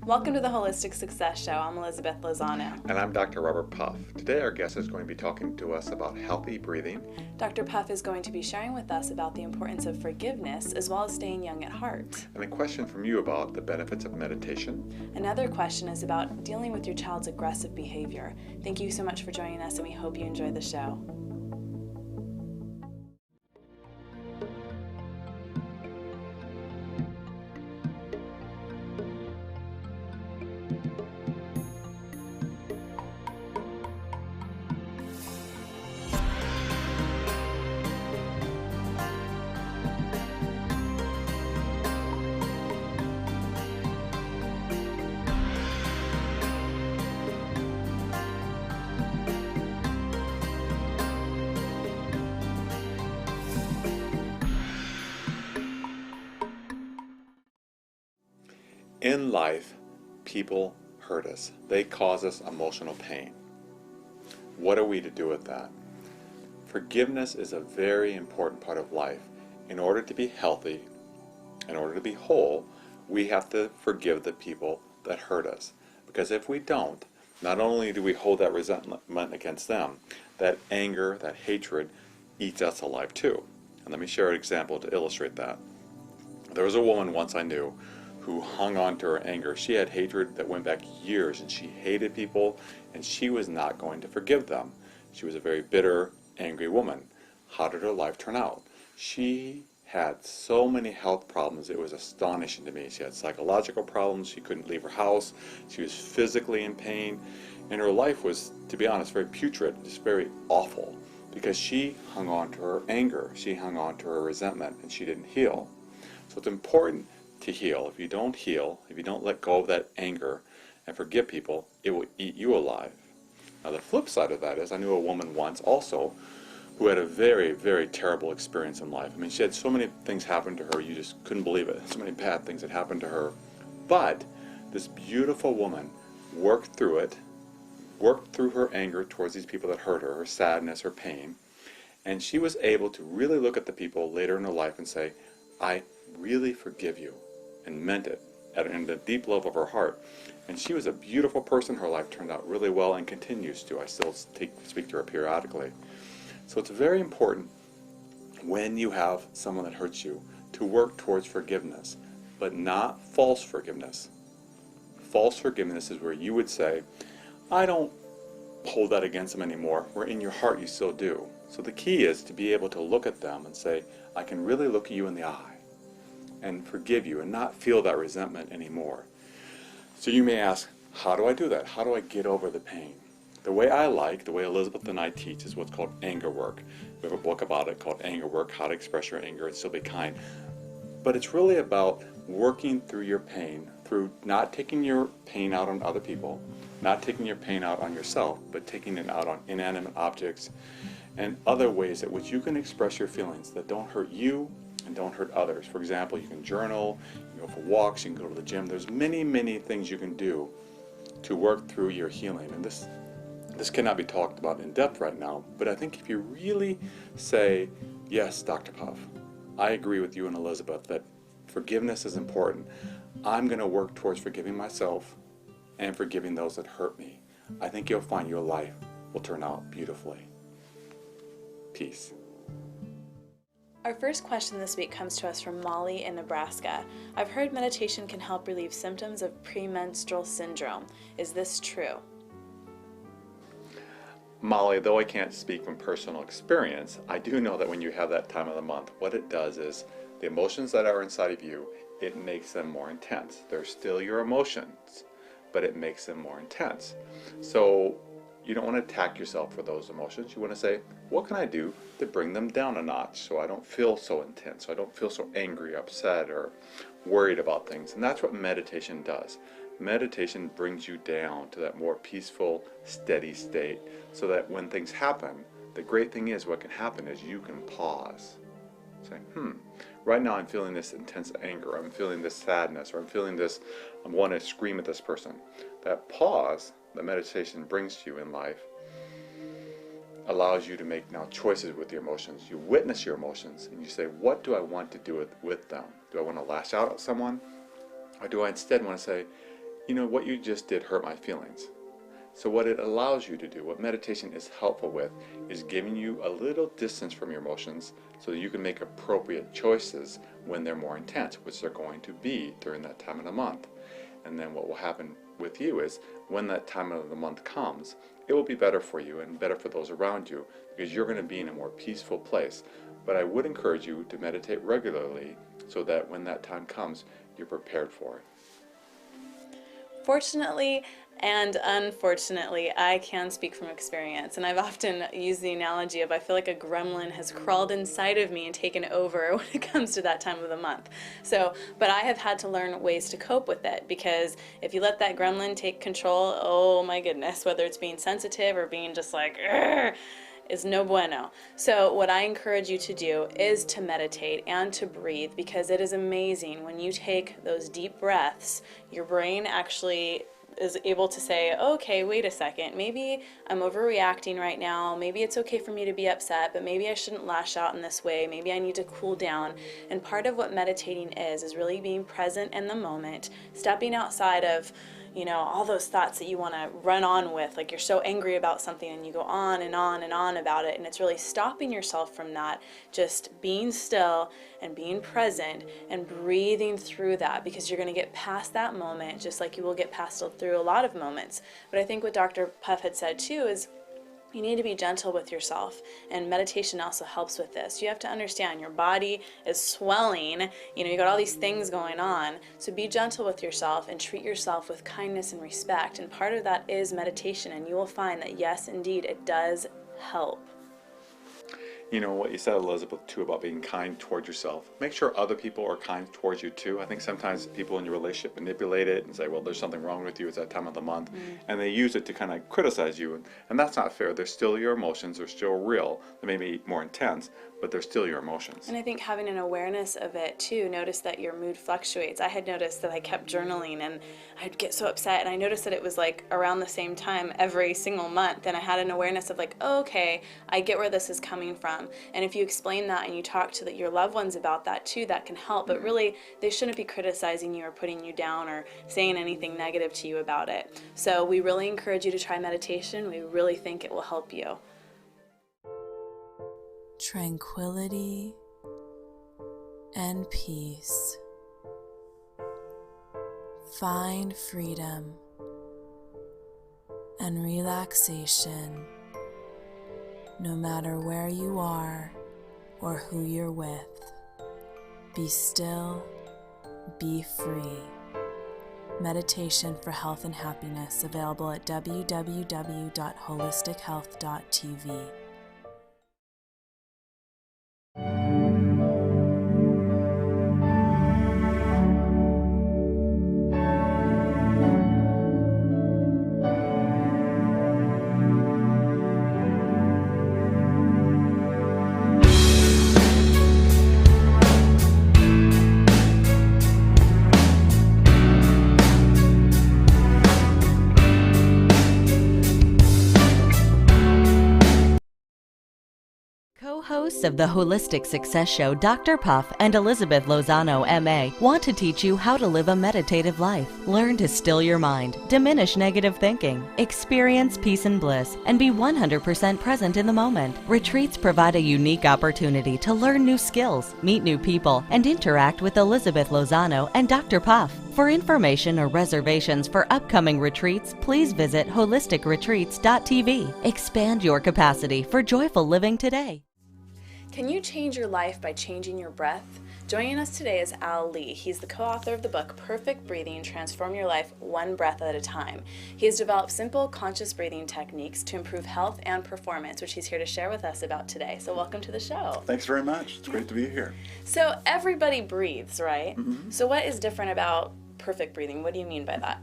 Welcome to the Holistic Success Show. I'm Elizabeth Lozano. And I'm Dr. Robert Puff. Today our guest is going to be talking to us about healthy breathing. Dr. Puff is going to be sharing with us about the importance of forgiveness as well as staying young at heart. And a question from you about the benefits of meditation. Another question is about dealing with your child's aggressive behavior. Thank you so much for joining us, and we hope you enjoy the show. In life, people hurt us. They cause us emotional pain. What are we to do with that? Forgiveness is a very important part of life. In order to be healthy, in order to be whole, we have to forgive the people that hurt us. Because if we don't, not only do we hold that resentment against them, that anger, that hatred eats us alive too. And let me share an example to illustrate that. There was a woman once I knew who hung on to her anger. She had hatred that went back years, and she hated people, and she was not going to forgive them. She was a very bitter, angry woman. How did her life turn out? She had so many health problems, it was astonishing to me. She had psychological problems, she couldn't leave her house, she was physically in pain, and her life was, to be honest, very putrid, just very awful, because she hung on to her anger, she hung on to her resentment, and she didn't heal. So it's important to heal. If you don't heal, if you don't let go of that anger and forgive people, it will eat you alive. Now the flip side of that is, I knew a woman once also who had a very, very terrible experience in life. I mean, she had so many things happen to her, you just couldn't believe it. So many bad things that happened to her. But this beautiful woman worked through it, worked through her anger towards these people that hurt her, her sadness, her pain, and she was able to really look at the people later in her life and say, I really forgive you, and meant it in the deep love of her heart. And she was a beautiful person. Her life turned out really well and continues to. I still speak to her periodically. So it's very important when you have someone that hurts you to work towards forgiveness, but not false forgiveness. False forgiveness is where you would say, I don't hold that against them anymore, where in your heart you still do. So the key is to be able to look at them and say, I can really look at you in the eye and forgive you and not feel that resentment anymore. So you may ask, how do I do that? How do I get over the pain? The way Elizabeth and I teach is what's called anger work. We have a book about it called Anger Work, How to Express Your Anger and Still Be Kind. But it's really about working through your pain, through not taking your pain out on other people, not taking your pain out on yourself, but taking it out on inanimate objects and other ways at which you can express your feelings that don't hurt you and don't hurt others. For example, you can journal, you can go for walks, you can go to the gym. There's many, many things you can do to work through your healing. And this cannot be talked about in depth right now, but I think if you really say, yes, Dr. Puff, I agree with you and Elizabeth that forgiveness is important. I'm going to work towards forgiving myself and forgiving those that hurt me. I think you'll find your life will turn out beautifully. Peace. Our first question this week comes to us from Molly in Nebraska. I've heard meditation can help relieve symptoms of premenstrual syndrome. Is this true? Molly, though I can't speak from personal experience, I do know that when you have that time of the month, what it does is the emotions that are inside of you, it makes them more intense. They're still your emotions, but it makes them more intense. So you don't want to attack yourself for those emotions. You want to say, what can I do to bring them down a notch so I don't feel so intense, so I don't feel so angry, upset, or worried about things? And that's what meditation does. Meditation brings you down to that more peaceful, steady state so that when things happen, the great thing is what can happen is you can pause. Say, right now I'm feeling this intense anger, I'm feeling this sadness, or I'm feeling this, I want to scream at this person. That pause that meditation brings to you in life allows you to make now choices with your emotions. You witness your emotions and you say, what do I want to do with them? Do I want to lash out at someone? Or do I instead want to say, you know, what you just did hurt my feelings. So what it allows you to do, what meditation is helpful with, is giving you a little distance from your emotions so that you can make appropriate choices when they're more intense, which they're going to be during that time of the month. And then what will happen with you is when that time of the month comes, it will be better for you and better for those around you because you're going to be in a more peaceful place. But I would encourage you to meditate regularly so that when that time comes, you're prepared for it. Fortunately and unfortunately, I can speak from experience, and I've often used the analogy of I feel like a gremlin has crawled inside of me and taken over when it comes to that time of the month. But I have had to learn ways to cope with it, because if you let that gremlin take control, oh my goodness, whether it's being sensitive or being just like, "Argh," is no bueno. So what I encourage you to do is to meditate and to breathe, because it is amazing when you take those deep breaths, your brain actually is able to say, okay, wait a second, maybe I'm overreacting right now, maybe it's okay for me to be upset, but maybe I shouldn't lash out in this way, maybe I need to cool down. And part of what meditating is really being present in the moment, stepping outside of all those thoughts that you want to run on with, like you're so angry about something and you go on and on and on about it, and it's really stopping yourself from that, just being still and being present and breathing through that, because you're going to get past that moment just like you will get past through a lot of moments. But I think what Dr. Puff had said too is you need to be gentle with yourself, and meditation also helps with this. You have to understand your body is swelling, you got all these things going on, so be gentle with yourself and treat yourself with kindness and respect, and part of that is meditation, and you will find that yes, indeed, it does help. You know what you said, Elizabeth, too, about being kind towards yourself. Make sure other people are kind towards you too. I think sometimes people in your relationship manipulate it and say, well, there's something wrong with you, it's that time of the month. And they use it to kind of criticize you. And that's not fair. They're still your emotions. They're still real. They may be more intense, but they're still your emotions. And I think having an awareness of it too, notice that your mood fluctuates. I had noticed that I kept journaling and I'd get so upset, and I noticed that it was like around the same time every single month, and I had an awareness of like, oh, okay, I get where this is coming from. And if you explain that and you talk to your loved ones about that too, that can help. But really, they shouldn't be criticizing you or putting you down or saying anything negative to you about it. So we really encourage you to try meditation. We really think it will help you. Tranquility and peace. Find freedom and relaxation no matter where you are or who you're with. Be still, be free. Meditation for Health and Happiness, available at www.holistichealth.tv. Co-hosts of the Holistic Success Show, Dr. Puff and Elizabeth Lozano, MA, want to teach you how to live a meditative life. Learn to still your mind, diminish negative thinking, experience peace and bliss, and be 100% present in the moment. Retreats provide a unique opportunity to learn new skills, meet new people, and interact with Elizabeth Lozano and Dr. Puff. For information or reservations for upcoming retreats, please visit holisticretreats.tv. Expand your capacity for joyful living today. Can you change your life by changing your breath? Joining us today is Al Lee. He's the co-author of the book, Perfect Breathing, Transform Your Life One Breath at a Time. He has developed simple, conscious breathing techniques to improve health and performance, which he's here to share with us about today. So welcome to the show. Thanks very much. It's great to be here. So everybody breathes, right? Mm-hmm. So what is different about perfect breathing? What do you mean by that?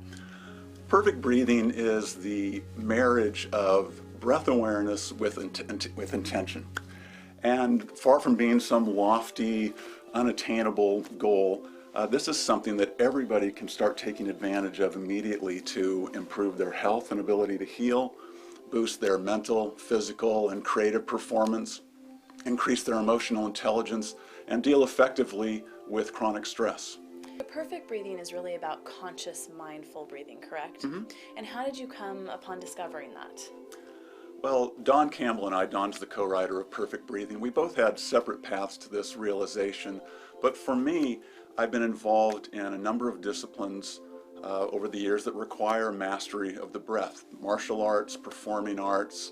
Perfect breathing is the marriage of breath awareness with intention. And far from being some lofty, unattainable goal, this is something that everybody can start taking advantage of immediately to improve their health and ability to heal, boost their mental, physical, and creative performance, increase their emotional intelligence, and deal effectively with chronic stress. The perfect breathing is really about conscious, mindful breathing, correct? And how did you come upon discovering that? Well, Don Campbell and I, Don's the co-writer of Perfect Breathing, we both had separate paths to this realization. But for me, I've been involved in a number of disciplines over the years that require mastery of the breath. Martial arts, performing arts,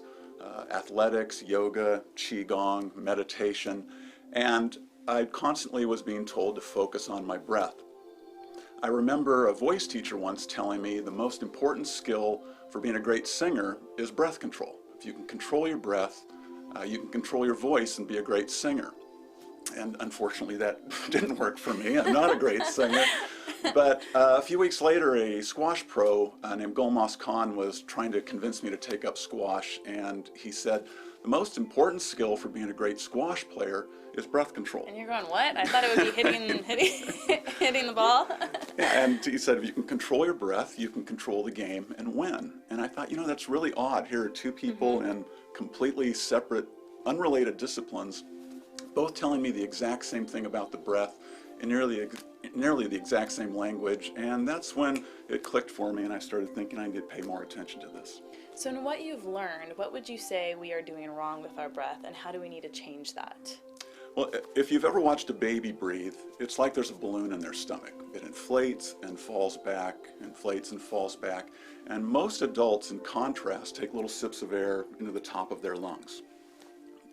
athletics, yoga, qigong, meditation. And I constantly was being told to focus on my breath. I remember a voice teacher once telling me the most important skill for being a great singer is breath control. If you can control your breath, you can control your voice and be a great singer. And unfortunately that didn't work for me. I'm not a great singer. But a few weeks later, a squash pro named Golmas Khan was trying to convince me to take up squash, and he said, the most important skill for being a great squash player is breath control. And you're going, what? I thought it would be hitting the ball. Yeah, and he said, if you can control your breath, you can control the game and win. And I thought, that's really odd. Here are two people in completely separate, unrelated disciplines, both telling me the exact same thing about the breath in nearly the exact same language. And that's when it clicked for me, and I started thinking I need to pay more attention to this. So in what you've learned, what would you say we are doing wrong with our breath, and how do we need to change that? Well, if you've ever watched a baby breathe, it's like there's a balloon in their stomach. It inflates and falls back, inflates and falls back. And most adults, in contrast, take little sips of air into the top of their lungs.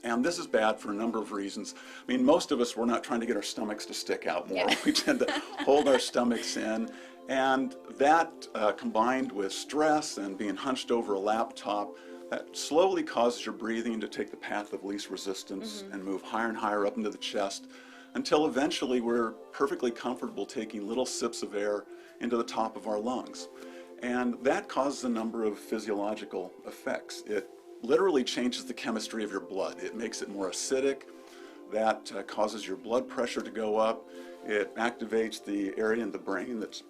And this is bad for a number of reasons. I mean, most of us, we're not trying to get our stomachs to stick out more. Yeah. We tend to hold our stomachs in. And that combined with stress and being hunched over a laptop, that slowly causes your breathing to take the path of least resistance and move higher and higher up into the chest until eventually we're perfectly comfortable taking little sips of air into the top of our lungs. And that causes a number of physiological effects. It literally changes the chemistry of your blood. It makes it more acidic. That causes your blood pressure to go up. It activates the area in the brain that's,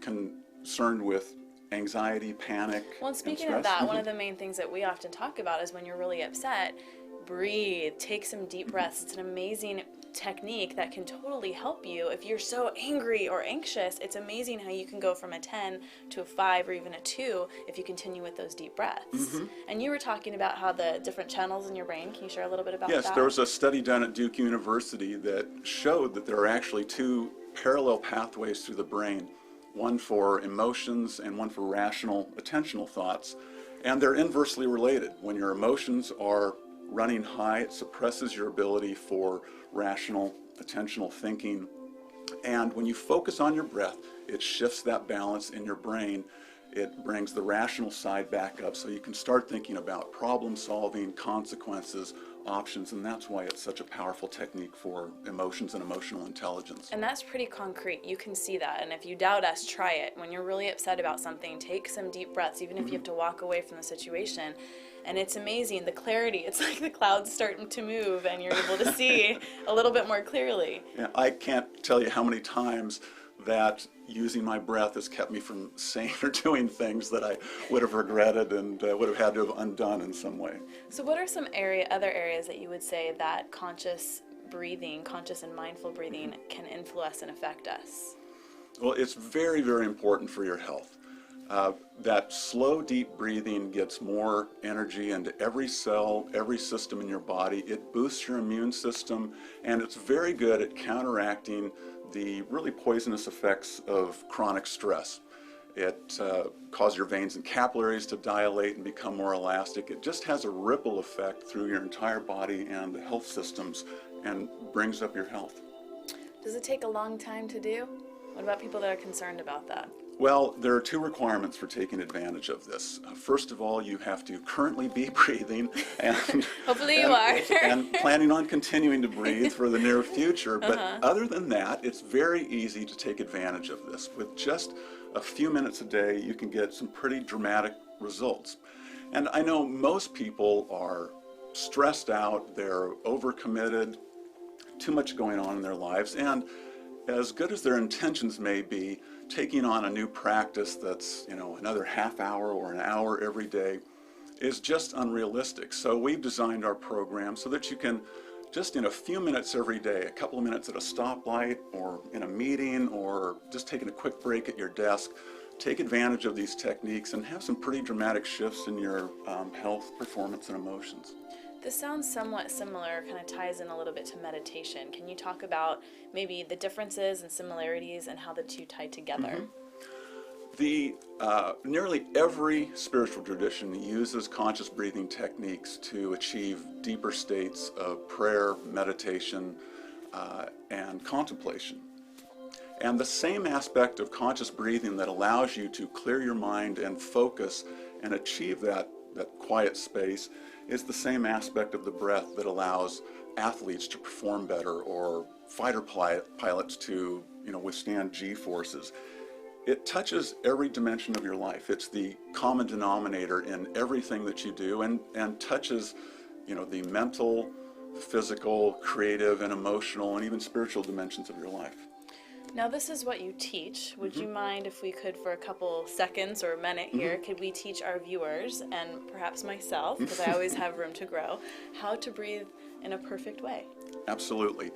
concerned with anxiety, panic, Well, and speaking of that, one of the main things that we often talk about is when you're really upset, breathe, take some deep breaths. It's an amazing technique that can totally help you. If you're so angry or anxious, it's amazing how you can go from a 10 to a 5 or even a 2 if you continue with those deep breaths. And you were talking about how the different channels in your brain, can you share a little bit about that? Yes, there was a study done at Duke University that showed that there are actually two parallel pathways through the brain, one for emotions and one for rational, attentional thoughts. And they're inversely related. When your emotions are running high, it suppresses your ability for rational, attentional thinking. And when you focus on your breath, it shifts that balance in your brain. It brings the rational side back up so you can start thinking about problem solving, consequences, options, and that's why it's such a powerful technique for emotions and emotional intelligence. And that's pretty concrete. You can see that. And if you doubt us, try it. When you're really upset about something, take some deep breaths, even if you have to walk away from the situation. And it's amazing, the clarity. It's like the clouds starting to move and you're able to see a little bit more clearly. Yeah, I can't tell you how many times that using my breath has kept me from saying or doing things that I would have regretted and would have had to have undone in some way. So what are some other areas that you would say that conscious breathing, conscious and mindful breathing can influence and affect us? Well, it's very, very important for your health. That slow, deep breathing gets more energy into every cell, every system in your body. It boosts your immune system, and it's very good at counteracting the really poisonous effects of chronic stress. It causes your veins and capillaries to dilate and become more elastic. It just has a ripple effect through your entire body and the health systems and brings up your health. Does it take a long time to do? What about people that are concerned about that? Well, there are two requirements for taking advantage of this. First of all, you have to currently be breathing and hopefully you are. And planning on continuing to breathe for the near future. But other than that, it's very easy to take advantage of this. With just a few minutes a day, you can get some pretty dramatic results. And I know most people are stressed out, they're overcommitted, too much going on in their lives, and as good as their intentions may be, taking on a new practice that's, another half hour or an hour every day is just unrealistic. So we've designed our program so that you can just in a few minutes every day, a couple of minutes at a stoplight or in a meeting or just taking a quick break at your desk, take advantage of these techniques and have some pretty dramatic shifts in your health, performance, and emotions. This sounds somewhat similar, kind of ties in a little bit to meditation. Can you talk about maybe the differences and similarities and how the two tie together? Nearly every spiritual tradition uses conscious breathing techniques to achieve deeper states of prayer, meditation, and contemplation. And the same aspect of conscious breathing that allows you to clear your mind and focus and achieve that quiet space is the same aspect of the breath that allows athletes to perform better or fighter pilots to withstand G-forces. It touches every dimension of your life. It's the common denominator in everything that you do and touches the mental, physical, creative, and emotional, and even spiritual dimensions of your life. Now this is what you teach. Would you mind if we could, for a couple seconds or a minute here, could we teach our viewers and perhaps myself, because I always have room to grow, how to breathe in a perfect way? Absolutely.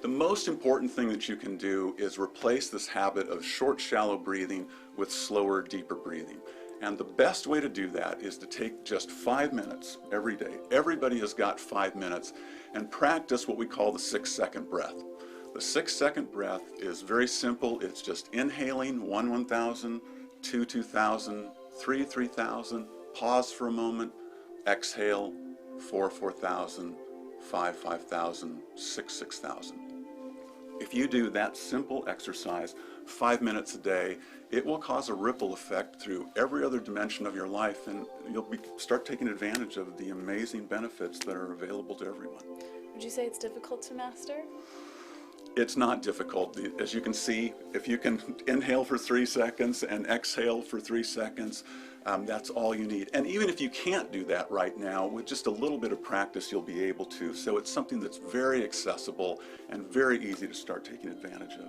The most important thing that you can do is replace this habit of short, shallow breathing with slower, deeper breathing. And the best way to do that is to take just 5 minutes every day. Everybody has got 5 minutes, and practice what we call the 6-second breath. The 6-second breath is very simple. It's just inhaling 1,000, 2,000, 3,000, pause for a moment, exhale 4,000, 5,000, 6,000. If you do that simple exercise 5 minutes a day, it will cause a ripple effect through every other dimension of your life, and you'll start taking advantage of the amazing benefits that are available to everyone. Would you say it's difficult to master? It's not difficult. As you can see, if you can inhale for 3 seconds and exhale for 3 seconds, that's all you need. And even if you can't do that right now, with just a little bit of practice, you'll be able to. So it's something that's very accessible and very easy to start taking advantage of.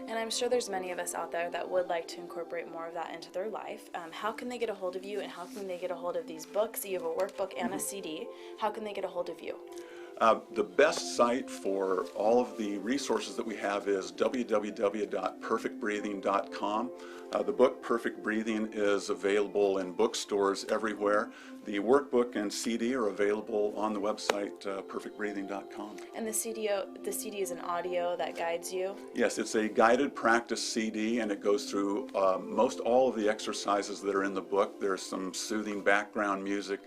And I'm sure there's many of us out there that would like to incorporate more of that into their life. How can they get a hold of you, and how can they get a hold of these books? You have a workbook and a CD. How can they get a hold of you? The best site for all of the resources that we have is www.perfectbreathing.com. The book Perfect Breathing is available in bookstores everywhere. The workbook and CD are available on the website perfectbreathing.com. And the CD is an audio that guides you? Yes, it's a guided practice CD, and it goes through most all of the exercises that are in the book. There's some soothing background music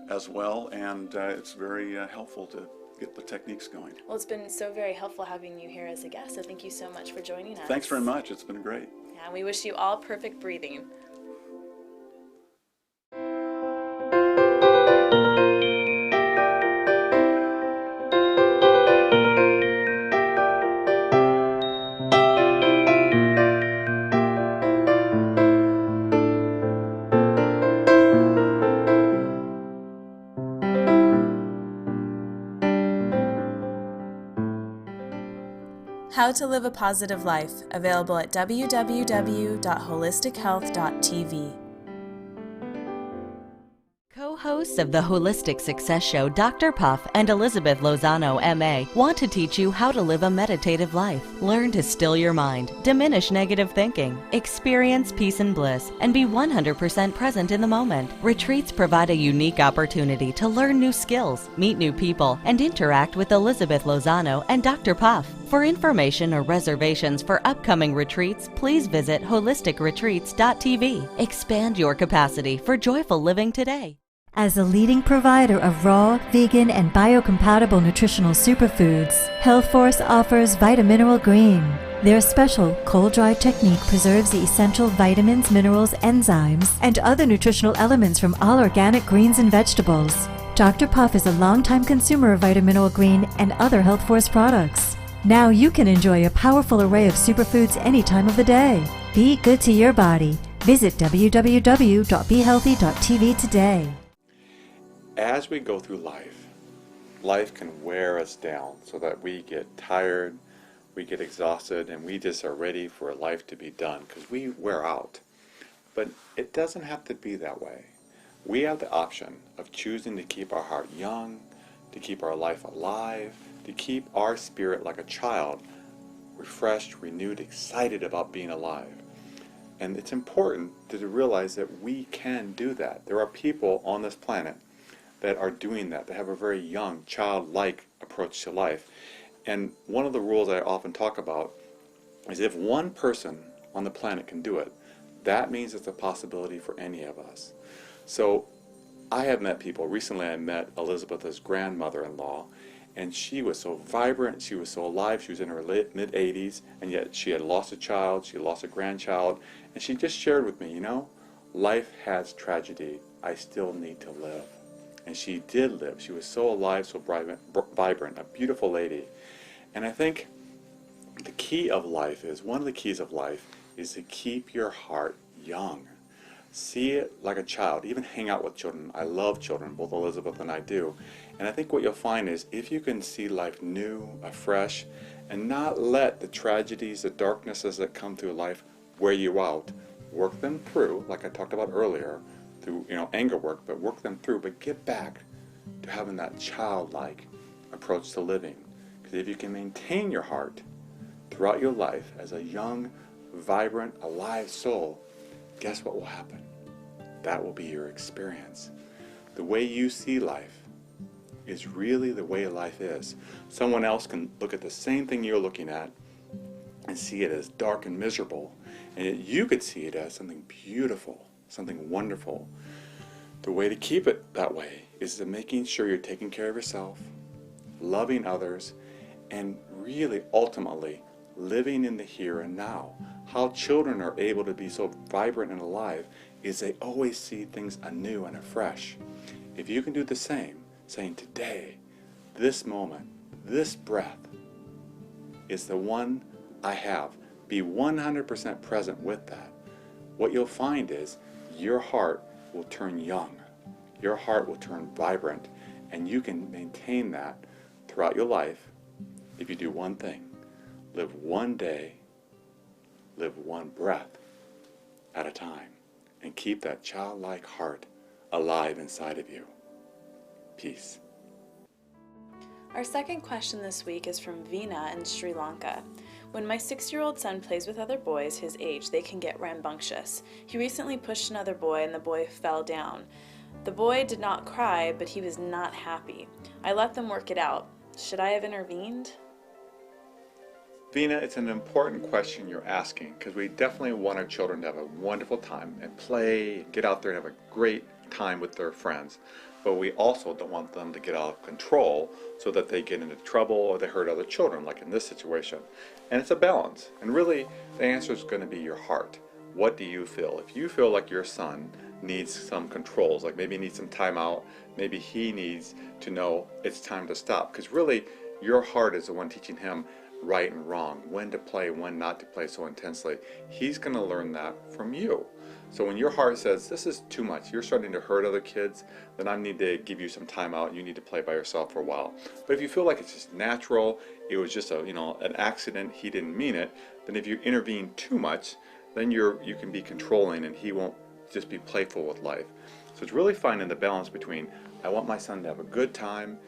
as well, and it's very helpful to get the techniques going. Well, it's been so very helpful having you here as a guest, so thank you so much for joining us. Thanks very much. It's been great. Yeah, and we wish you all perfect breathing. How to Live a Positive Life, available at www.holistichealth.tv. Co-hosts of the Holistic Success Show, Dr. Puff and Elizabeth Lozano, MA, want to teach you how to live a meditative life. Learn to still your mind, diminish negative thinking, experience peace and bliss, and be 100% present in the moment. Retreats provide a unique opportunity to learn new skills, meet new people, and interact with Elizabeth Lozano and Dr. Puff. For information or reservations for upcoming retreats, please visit holisticretreats.tv. Expand your capacity for joyful living today. As a leading provider of raw, vegan, and biocompatible nutritional superfoods, Health Force offers Vitamineral Green. Their special cold-dried technique preserves the essential vitamins, minerals, enzymes, and other nutritional elements from all organic greens and vegetables. Dr. Puff is a longtime consumer of Vitamineral Green and other Health Force products. Now you can enjoy a powerful array of superfoods any time of the day. Be good to your body. Visit www.behealthy.tv today. As we go through life, life can wear us down so that we get tired, we get exhausted, and we just are ready for life to be done because we wear out. But it doesn't have to be that way. We have the option of choosing to keep our heart young, to keep our life alive, to keep our spirit like a child, refreshed, renewed, excited about being alive. And it's important to realize that we can do that. There are people on this planet that are doing that. They have a very young, childlike approach to life. And one of the rules I often talk about is if one person on the planet can do it, that means it's a possibility for any of us. So I have met people. Recently I met Elizabeth's grandmother-in-law, and she was so vibrant, she was so alive, she was in her mid-80s, and yet she had lost a child, she had lost a grandchild, and she just shared with me, you know, life has tragedy, I still need to live. And she did live. She was so alive, so vibrant, a beautiful lady. And I think the key of life is, one of the keys of life is to keep your heart young. See it like a child. Even hang out with children. I love children, both Elizabeth and I do. And I think what you'll find is if you can see life new, afresh, and not let the tragedies, the darknesses that come through life wear you out, work them through, like I talked about earlier, through anger work, but work them through, but get back to having that childlike approach to living. Because if you can maintain your heart throughout your life as a young, vibrant, alive soul, guess what will happen? That will be your experience. The way you see life is really the way life is. Someone else can look at the same thing you're looking at and see it as dark and miserable, and yet you could see it as something beautiful, something wonderful. The way to keep it that way is to making sure you're taking care of yourself, loving others, and really ultimately living in the here and now. How children are able to be so vibrant and alive is they always see things anew and afresh. If you can do the same, saying today, this moment, this breath is the one I have, be 100% present with that, what you'll find is your heart will turn young, your heart will turn vibrant, and you can maintain that throughout your life if you do one thing. Live one day, live one breath at a time, and keep that childlike heart alive inside of you. Peace. Our second question this week is from Veena in Sri Lanka. When my 6-year-old son plays with other boys his age, they can get rambunctious. He recently pushed another boy and the boy fell down. The boy did not cry, but he was not happy. I let them work it out. Should I have intervened? Veena, it's an important question you're asking, because we definitely want our children to have a wonderful time and play, get out there and have a great time with their friends. But we also don't want them to get out of control so that they get into trouble or they hurt other children, like in this situation. And it's a balance. And really, the answer is going to be your heart. What do you feel? If you feel like your son needs some controls, like maybe he needs some time out, maybe he needs to know it's time to stop, because really, your heart is the one teaching him right and wrong, when to play, when not to play so intensely. He's going to learn that from you. So when your heart says, this is too much, you're starting to hurt other kids, then I need to give you some time out, you need to play by yourself for a while. But if you feel like it's just natural, it was just an accident, he didn't mean it, then if you intervene too much, then you can be controlling and he won't just be playful with life. So it's really finding the balance between, I want my son to have a good time,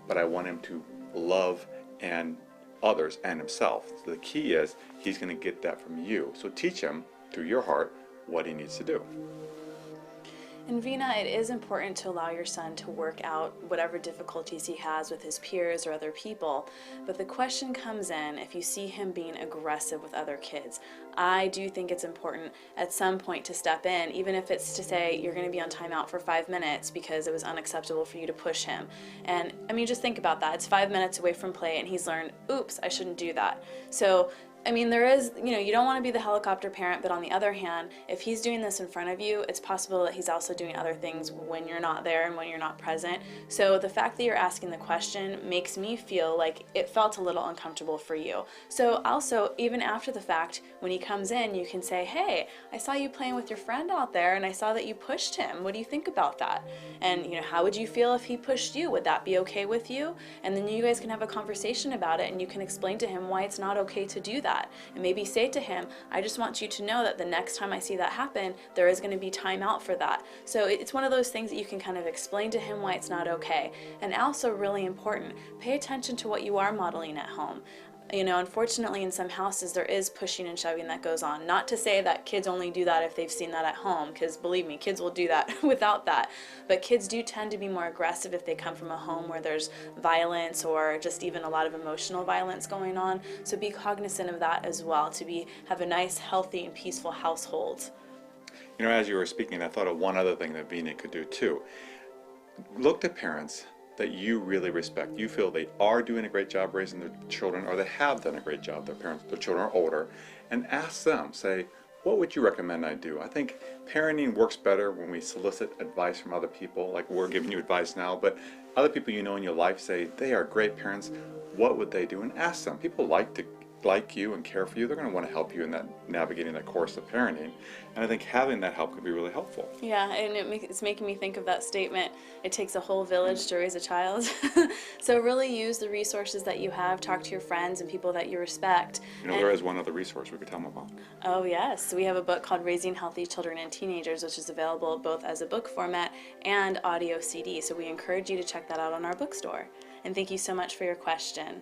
but I want him to love and others and himself. So the key is he's going to get that from you. So teach him through your heart what he needs to do. And Veena, it is important to allow your son to work out whatever difficulties he has with his peers or other people, but the question comes in if you see him being aggressive with other kids. I do think it's important at some point to step in, even if it's to say you're going to be on timeout for 5 minutes because it was unacceptable for you to push him. And I mean, just think about that. It's 5 minutes away from play and he's learned, oops, I shouldn't do that. So I mean, there is, you don't want to be the helicopter parent, but on the other hand, if he's doing this in front of you, it's possible that he's also doing other things when you're not there and when you're not present. So the fact that you're asking the question makes me feel like it felt a little uncomfortable for you. So also, even after the fact, when he comes in, you can say, hey, I saw you playing with your friend out there and I saw that you pushed him. What do you think about that? And, how would you feel if he pushed you? Would that be okay with you? And then you guys can have a conversation about it and you can explain to him why it's not okay to do that. that. And maybe say to him, I just want you to know that the next time I see that happen, there is going to be time out for that. So it's one of those things that you can kind of explain to him why it's not okay. And also really important, pay attention to what you are modeling at home. You know, unfortunately in some houses there is pushing and shoving that goes on. Not to say that kids only do that if they've seen that at home, because believe me, kids will do that without that. But kids do tend to be more aggressive if they come from a home where there's violence or just even a lot of emotional violence going on. So be cognizant of that as well, to have a nice, healthy, and peaceful household. You know, as you were speaking, I thought of one other thing that Vina could do too. Look to parents that you really respect. You feel they are doing a great job raising their children, or they have done a great job, their children are older, and ask them, say, what would you recommend I do? I think parenting works better when we solicit advice from other people, like we're giving you advice now, but other people you know in your life say they are great parents. What would they do? And ask them. People like you and care for you. They're going to want to help you in that navigating that course of parenting, and I think having that help could be really helpful. Yeah, and it's making me think of that statement, it takes a whole village to raise a child. So really use the resources that you have, talk to your friends and people that you respect. You know, there is one other resource we could tell them about. Oh yes, we have a book called Raising Healthy Children and Teenagers, which is available both as a book format and audio CD, so we encourage you to check that out on our bookstore. And thank you so much for your question.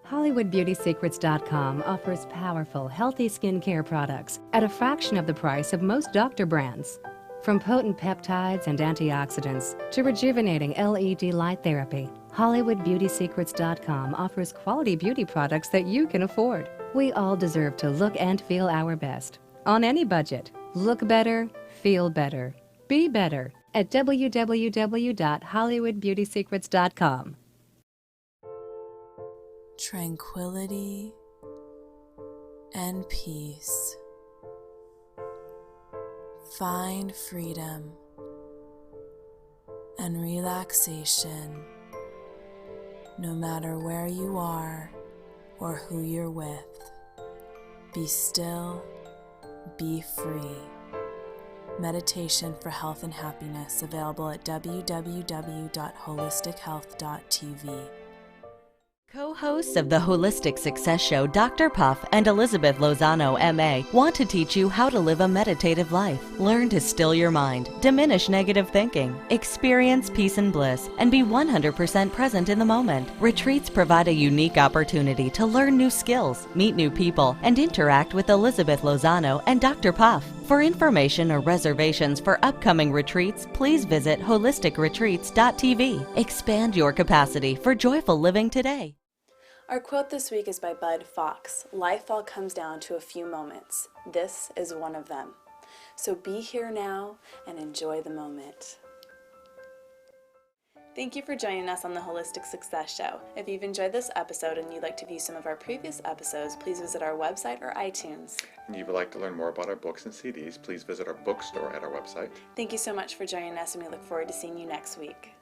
HollywoodBeautySecrets.com offers powerful, healthy skincare products at a fraction of the price of most doctor brands. From potent peptides and antioxidants to rejuvenating LED light therapy, HollywoodBeautySecrets.com offers quality beauty products that you can afford. We all deserve to look and feel our best. On any budget. Look better, feel better, be better at www.HollywoodBeautySecrets.com. Tranquility and peace. Find freedom and relaxation no matter where you are or who you're with. Be still, be free. Meditation for Health and Happiness, available at www.holistichealth.tv. Co-hosts of the Holistic Success Show, Dr. Puff and Elizabeth Lozano, MA, want to teach you how to live a meditative life. Learn to still your mind, diminish negative thinking, experience peace and bliss, and be 100% present in the moment. Retreats provide a unique opportunity to learn new skills, meet new people, and interact with Elizabeth Lozano and Dr. Puff. For information or reservations for upcoming retreats, please visit holisticretreats.tv. Expand your capacity for joyful living today. Our quote this week is by Bud Fox. Life all comes down to a few moments. This is one of them. So be here now and enjoy the moment. Thank you for joining us on the Holistic Success Show. If you've enjoyed this episode and you'd like to view some of our previous episodes, please visit our website or iTunes. And if you'd like to learn more about our books and CDs, please visit our bookstore at our website. Thank you so much for joining us, and we look forward to seeing you next week.